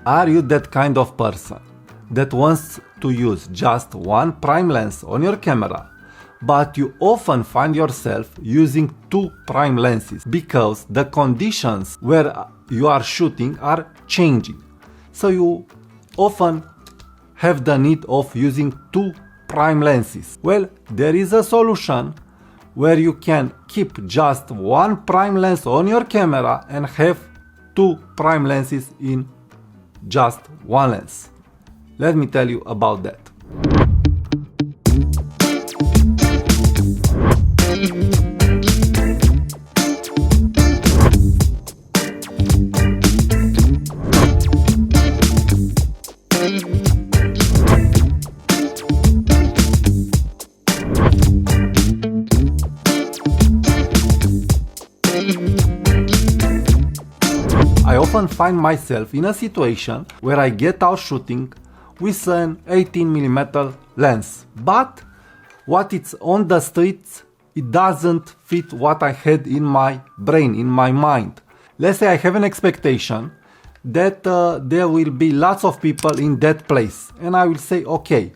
Are you that kind of person that wants to use just one prime lens on your camera, but you often find yourself using two prime lenses because the conditions where you are shooting are changing? So you often have the need of using two prime lenses. Well, there is a solution where you can keep just one prime lens on your camera and have two prime lenses in just one lens. Let me tell you about that. I often find myself in a situation where I get out shooting with an 18mm lens, but what it's on the streets, it doesn't fit what I had in my brain, in my mind. Let's say I have an expectation that there will be lots of people in that place, and I will say okay,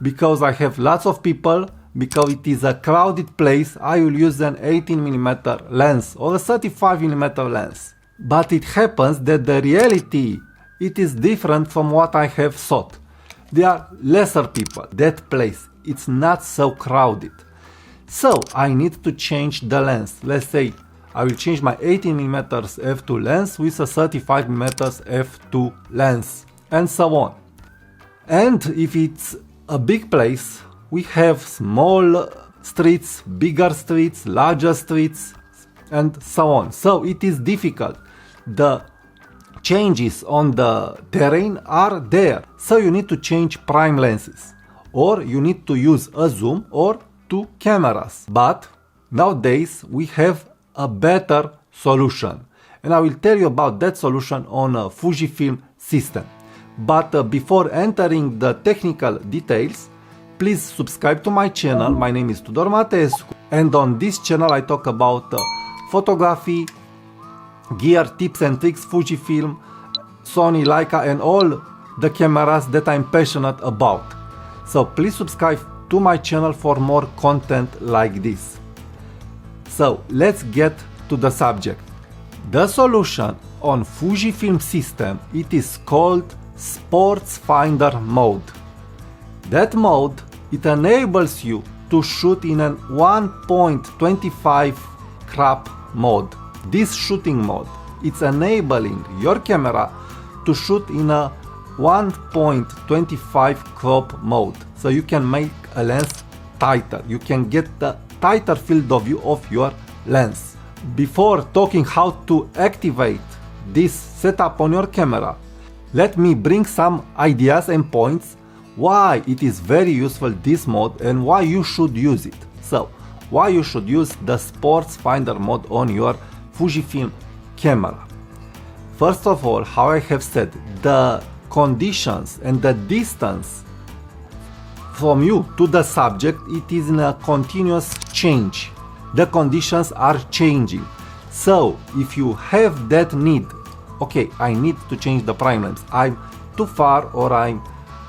because I have lots of people, because it is a crowded place, I will use an 18mm lens or a 35mm lens. But it happens that the reality, it is different from what I have thought. There are lesser people, that place, it's not so crowded. So I need to change the lens. Let's say I will change my 18mm f2 lens with a 35mm f2 lens, and so on. And if it's a big place, we have small streets, bigger streets, larger streets, and so on. So it is difficult. The changes on the terrain are there. So you need to change prime lenses, or you need to use a zoom or two cameras. But nowadays we have a better solution, and I will tell you about that solution on a Fujifilm system. But before entering the technical details, please subscribe to my channel. My name is Tudor Mateescu, and on this channel I talk about photography, gear, tips and tricks, Fujifilm, Sony, Leica, and all the cameras that I'm passionate about. So please subscribe to my channel for more content like this. So let's get to the subject. The solution on Fujifilm system, it is called Sports Finder mode. That mode, it enables you to shoot in a 1.25 crop mode. This shooting mode, it's enabling your camera to shoot in a 1.25 crop mode. So you can make a lens tighter. You can get the tighter field of view of your lens. Before talking how to activate this setup on your camera, let me bring some ideas and points why it is very useful, this mode, and why you should use it. So, why you should use the Sports Finder mode on your Fujifilm camera. First of all, how I have said, the conditions and the distance from you to the subject, it is in a continuous change. The conditions are changing. So if you have that need, okay, I need to change the prime lens, I'm too far or I'm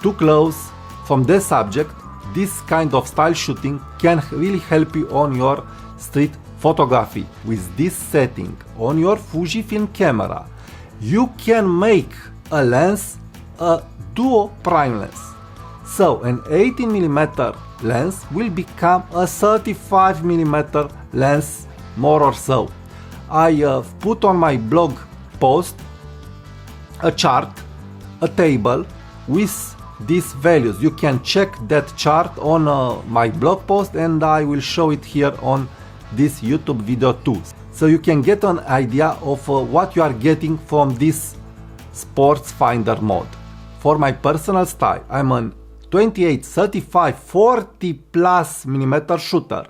too close from the subject, this kind of style shooting can really help you on your street photography. With this setting on your Fujifilm camera, you can make a lens a duo prime lens. So an 18mm lens will become a 35mm lens, more or so. I put on my blog post a chart, a table with these values. You can check that chart on my blog post, and I will show it here on this YouTube video too. So you can get an idea of what you are getting from this Sports Finder mode. For my personal style, I'm an 28, 35, 40 plus millimeter shooter.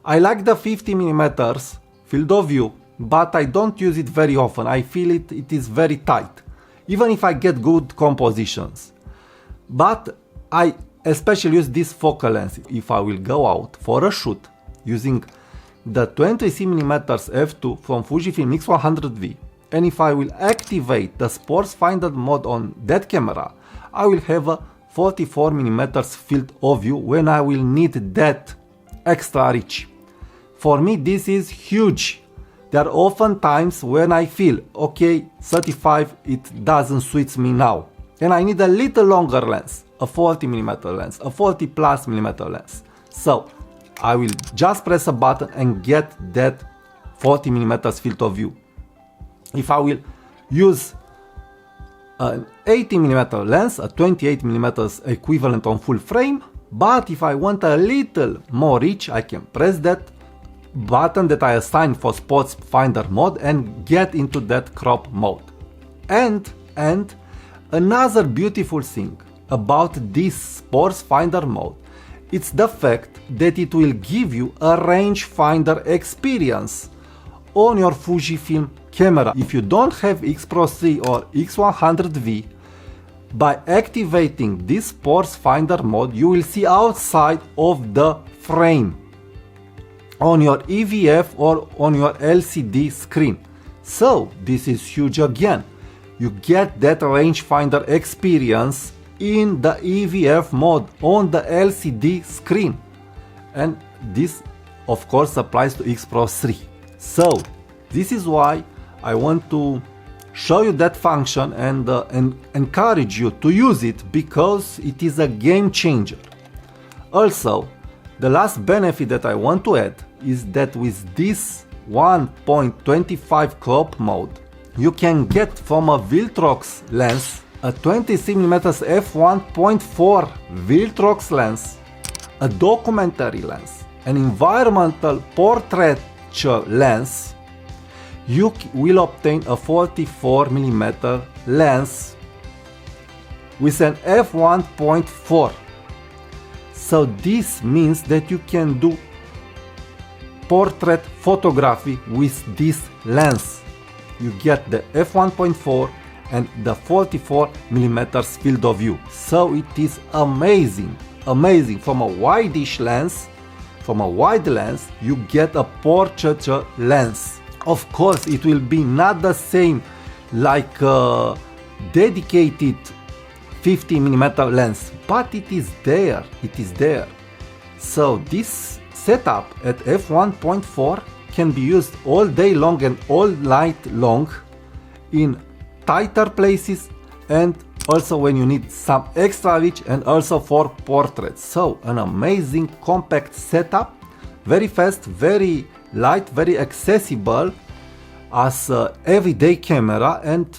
I like the 50 millimeters field of view, but I don't use it very often. I feel it is very tight, even if I get good compositions. But I especially use this focal lens if I will go out for a shoot using the 23mm f2 from Fujifilm X100V and if I will activate the sports finder mode on that camera, I will have a 44mm field of view when I will need that extra reach. For me this is huge. There are often times when I feel, okay, 35 it doesn't suit me now, and I need a little longer lens, a 40mm lens, a 40+mm lens. So I will just press a button and get that 40mm field of view. If I will use an 80mm lens, a 28mm equivalent on full frame, but if I want a little more reach, I can press that button that I assigned for sports finder mode and get into that crop mode. And another beautiful thing about this sports finder mode, it's the fact that it will give you a rangefinder experience on your Fujifilm camera. If you don't have X Pro 3 or X100V, by activating this sports finder mode, you will see outside of the frame on your EVF or on your LCD screen. So this is huge again. You get that rangefinder experience in the EVF mode on the LCD screen, and this of course applies to X Pro 3. So this is why I want to show you that function and encourage you to use it, because it is a game changer. Also, the last benefit that I want to add is that with this 1.25 crop mode, you can get from a Viltrox lens a 26mm f1.4 Viltrox lens, a documentary lens, an environmental portraiture lens. You will obtain a 44mm lens with an f1.4. So this means that you can do portrait photography with this lens. You get the f1.4 and the 44mm field of view. So it is amazing, amazing. From a wide-ish lens, from a wide lens, you get a portraiture lens. Of course, it will be not the same like a dedicated 50mm lens, but it is there, it is there. So this setup at f1.4 can be used all day long and all night long in tighter places, and also when you need some extra reach, and also for portraits. So an amazing compact setup, very fast, very light, very accessible as an everyday camera, and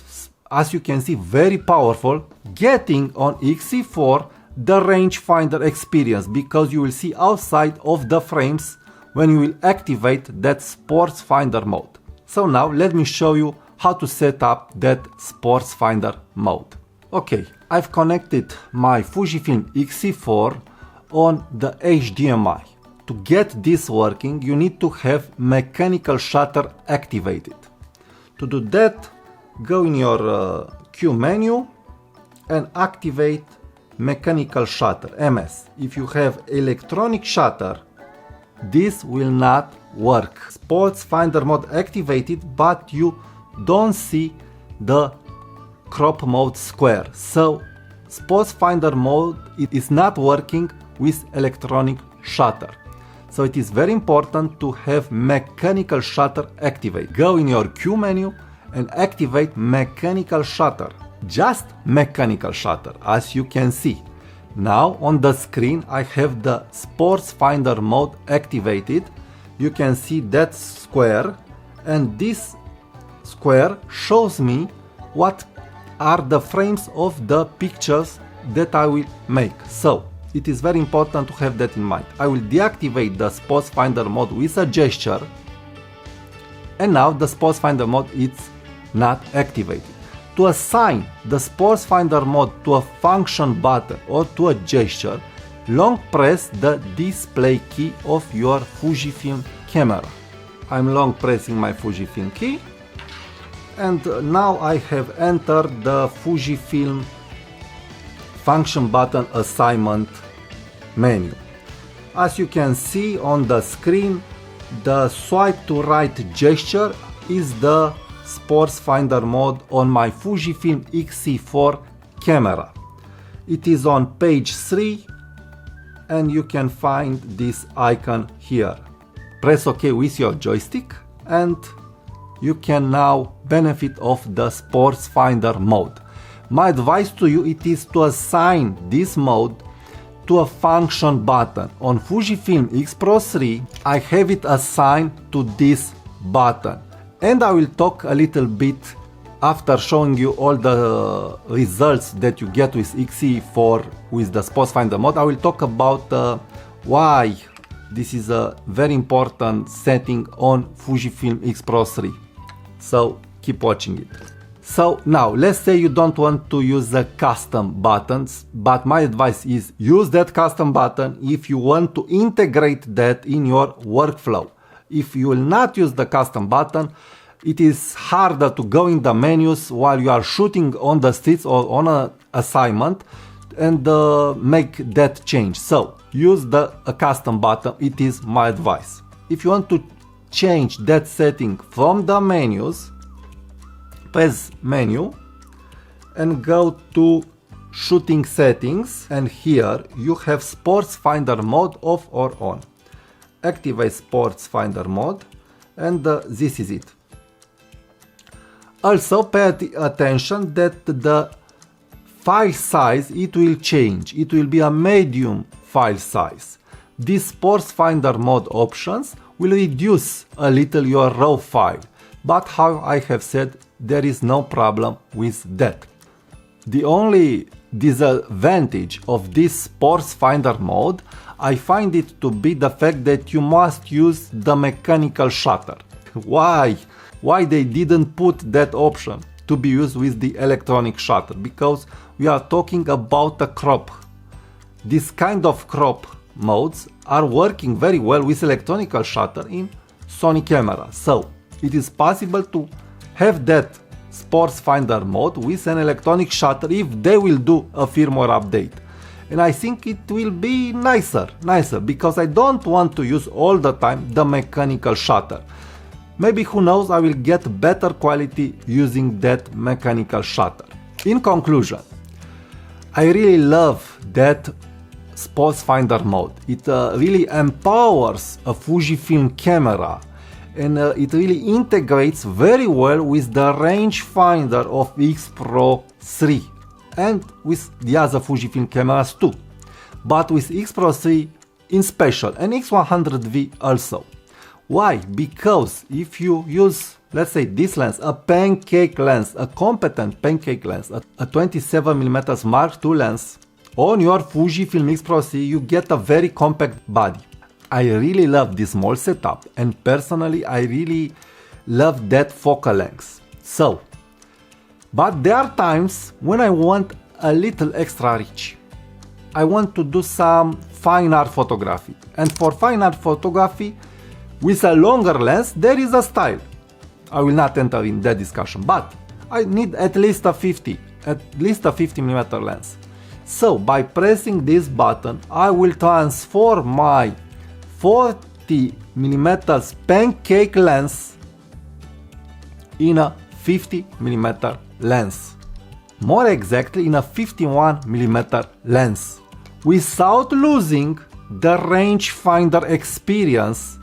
as you can see, very powerful, getting on XC4 the rangefinder experience, because you will see outside of the frames when you will activate that sports finder mode. So now let me show you how to set up that sports finder mode. Okay, I've connected my Fujifilm XC4 on the HDMI. To get this working, you need to have mechanical shutter activated. To do that, go in your Q menu and activate mechanical shutter, MS. If you have electronic shutter, this will not work. Sports finder mode activated, but you don't see the crop mode square. So sports finder mode is not working with electronic shutter. So it is very important to have mechanical shutter activate. Go in your Q menu and activate mechanical shutter. Just mechanical shutter, as you can see. Now on the screen I have the sports finder mode activated. You can see that square, and this square shows me what are the frames of the pictures that I will make. So it is very important to have that in mind. I will deactivate the sports finder mode with a gesture, and now the sports finder mode is not activated. To assign the sports finder mode to a function button or to a gesture, long press the display key of your Fujifilm camera. I'm long pressing my Fujifilm key, and now I have entered the Fujifilm function button assignment menu. As you can see on the screen, the swipe to right gesture is the Sports Finder mode on my Fujifilm X-C4 camera. It is on page 3 and you can find this icon here. Press OK with your joystick and you can now benefit of the Sports Finder mode. My advice to you it is to assign this mode to a function button. On Fujifilm X Pro 3 I have it assigned to this button, and I will talk a little bit after showing you all the results that you get with X-C4 with the Sports Finder mode. I will talk about why this is a very important setting on Fujifilm X Pro 3. So keep watching it. So now let's say you don't want to use the custom buttons, but my advice is use that custom button if you want to integrate that in your workflow. If you will not use the custom button, it is harder to go in the menus while you are shooting on the streets or on an assignment and make that change. So use a custom button, it is my advice. If you want to change that setting from the menus, press menu and go to shooting settings, and here you have Sports Finder mode off or on. Activate Sports Finder mode and this is it. Also pay attention that the file size it will change. It will be a medium file size. These Sports Finder mode options will reduce a little your raw file, but how I have said, there is no problem with that. The only disadvantage of this Sports Finder mode, I find it to be the fact that you must use the mechanical shutter. Why they didn't put that option to be used with the electronic shutter? Because we are talking about a crop. This kind of crop modes are working very well with electronic shutter in Sony camera. So it is possible to have that Sports Finder mode with an electronic shutter if they will do a firmware update. And I think it will be nicer because I don't want to use all the time the mechanical shutter. Maybe, who knows, I will get better quality using that mechanical shutter. In conclusion, I really love that Sports Finder mode. It really empowers a Fujifilm camera, and it really integrates very well with the rangefinder of X Pro 3 and with the other Fujifilm cameras too, but with X Pro 3 in special and X100V also. Why? Because if you use, let's say, this lens, a pancake lens, a competent pancake lens, a 27mm Mark II lens on your Fujifilm X Pro 3, you get a very compact body. I really love this small setup, and personally I really love that focal length. So, but there are times when I want a little extra reach. I want to do some fine art photography, and for fine art photography with a longer lens there is a style. I will not enter in that discussion, but I need at least a 50mm lens. So by pressing this button I will transform my 40mm pancake lens in a 50mm lens. More exactly, in a 51mm lens, without losing the rangefinder experience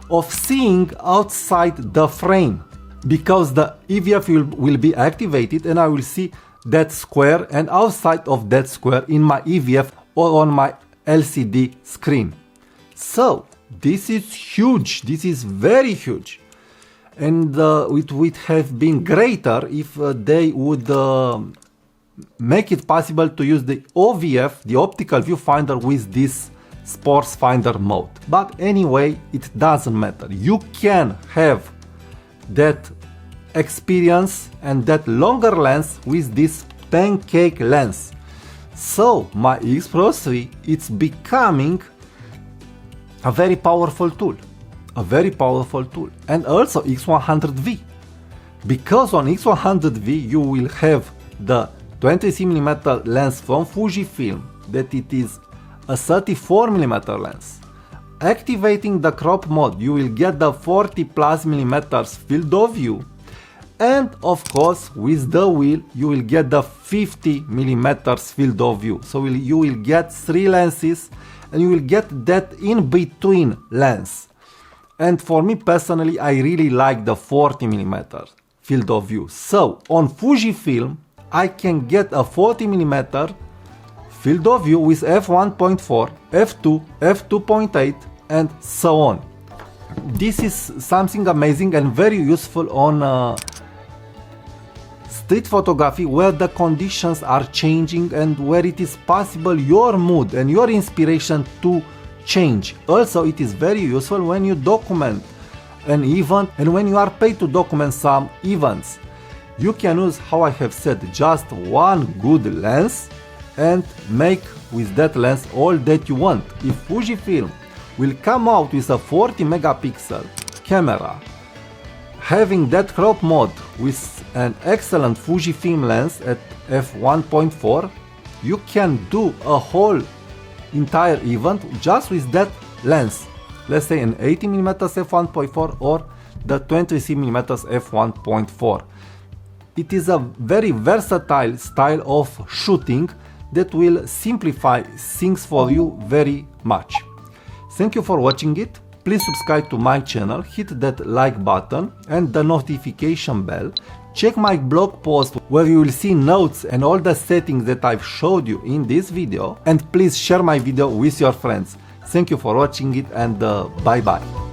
of seeing outside the frame, because the EVF will be activated and I will see that square and outside of that square in my EVF or on my LCD screen. So this is huge, this is very huge, and it would have been greater if they would make it possible to use the OVF, the optical viewfinder, with this Sports Finder mode. But anyway, it doesn't matter. You can have that experience and that longer lens with this pancake lens. So my X Pro 3, it's becoming a very powerful tool, and also X100V, because on X100V you will have the 23mm lens from Fujifilm, that it is a 34mm lens. Activating the crop mode, you will get the 40+ mm field of view, And of course, with the wheel, you will get the 50mm field of view. So you will get 3 lenses and you will get that in between lens. And for me personally, I really like the 40mm field of view. So on Fujifilm, I can get a 40mm field of view with f1.4, f2, f2.8 and so on. This is something amazing and very useful on street photography, where the conditions are changing and where it is possible your mood and your inspiration to change. Also, it is very useful when you document an event and when you are paid to document some events. You can use, how I have said, just one good lens and make with that lens all that you want. If Fujifilm will come out with a 40MP camera having that crop mode with an excellent Fujifilm lens at f1.4, you can do a whole entire event just with that lens. Let's say an 80mm f1.4 or the 23mm f1.4. It is a very versatile style of shooting that will simplify things for you very much. Thank you for watching it. Please subscribe to my channel, hit that like button and the notification bell. Check my blog post where you will see notes and all the settings that I've showed you in this video. And please share my video with your friends. Thank you for watching it and bye bye.